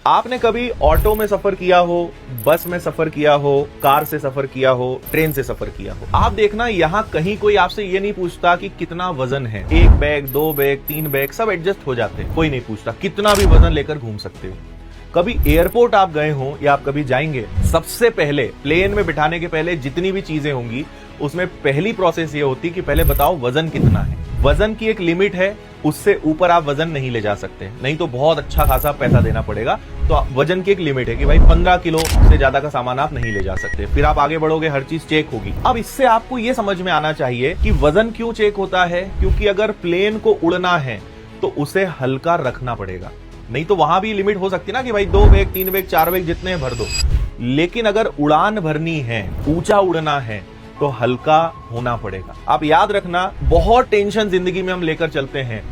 आपने कभी ऑटो में सफर किया हो, बस में सफर किया हो, कार से सफर किया हो, ट्रेन से सफर किया हो, आप देखना यहाँ कहीं कोई आपसे ये नहीं पूछता कि कितना वजन है। 1 बैग, 2 बैग, 3 बैग सब एडजस्ट हो जाते हैं, कोई नहीं पूछता, कितना भी वजन लेकर घूम सकते हो। कभी एयरपोर्ट आप गए हो या आप कभी जाएंगे, सबसे पहले प्लेन में बिठाने के पहले जितनी भी चीजें होंगी उसमें पहली प्रोसेस ये होती कि पहले बताओ वजन कितना है। वजन की एक लिमिट है, उससे ऊपर आप वजन नहीं ले जा सकते, नहीं तो बहुत अच्छा खासा पैसा देना पड़ेगा। तो वजन की एक लिमिट है कि भाई 15 किलो से ज्यादा का सामान आप नहीं ले जा सकते, फिर आप आगे बढ़ोगे, हर चीज चेक होगी। अब इससे आपको ये समझ में आना चाहिए कि वजन क्यों चेक होता है, क्योंकि अगर प्लेन को उड़ना है तो उसे हल्का रखना पड़ेगा। नहीं तो वहां भी लिमिट हो सकती है ना कि भाई 2 बैग, 3 बैग, 4 बैग जितने भर दो, लेकिन अगर उड़ान भरनी है, ऊंचा उड़ना है तो हल्का होना पड़ेगा। आप याद रखना, बहुत टेंशन जिंदगी में हम लेकर चलते हैं,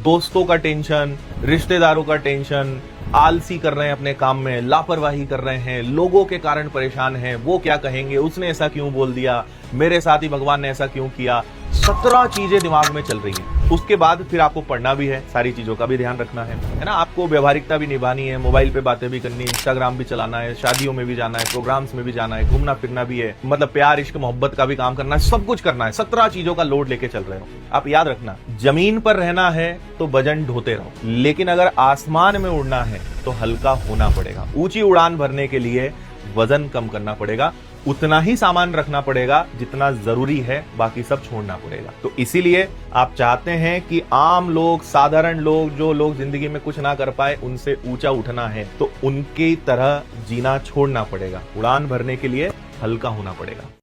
दोस्तों का टेंशन, रिश्तेदारों का टेंशन, आलसी कर रहे हैं अपने काम में, लापरवाही कर रहे हैं, लोगों के कारण परेशान हैं, वो क्या कहेंगे, उसने ऐसा क्यों बोल दिया, मेरे साथ ही भगवान ने ऐसा क्यों किया, 17 चीजें दिमाग में चल रही हैं। उसके बाद फिर आपको पढ़ना भी है, सारी चीजों का भी ध्यान रखना है ना। आपको व्यवहारिकता भी निभानी है, मोबाइल पे बातें भी करनी है, इंस्टाग्राम भी चलाना है, शादियों में भी जाना है, प्रोग्राम्स में भी जाना है, घूमना फिरना भी है, मतलब प्यार इश्क मोहब्बत का भी काम करना है, सब कुछ करना है। 17 चीजों का लोड लेके चल रहे हो। आप याद रखना, जमीन पर रहना है तो वजन ढोते रहो, लेकिन अगर आसमान में उड़ना है तो हल्का होना पड़ेगा। ऊंची उड़ान भरने के लिए वजन कम करना पड़ेगा, उतना ही सामान रखना पड़ेगा जितना जरूरी है, बाकी सब छोड़ना पड़ेगा। तो इसीलिए आप चाहते हैं कि आम लोग, साधारण लोग, जो लोग जिंदगी में कुछ ना कर पाए, उनसे ऊंचा उठना है तो उनकी तरह जीना छोड़ना पड़ेगा। उड़ान भरने के लिए हल्का होना पड़ेगा।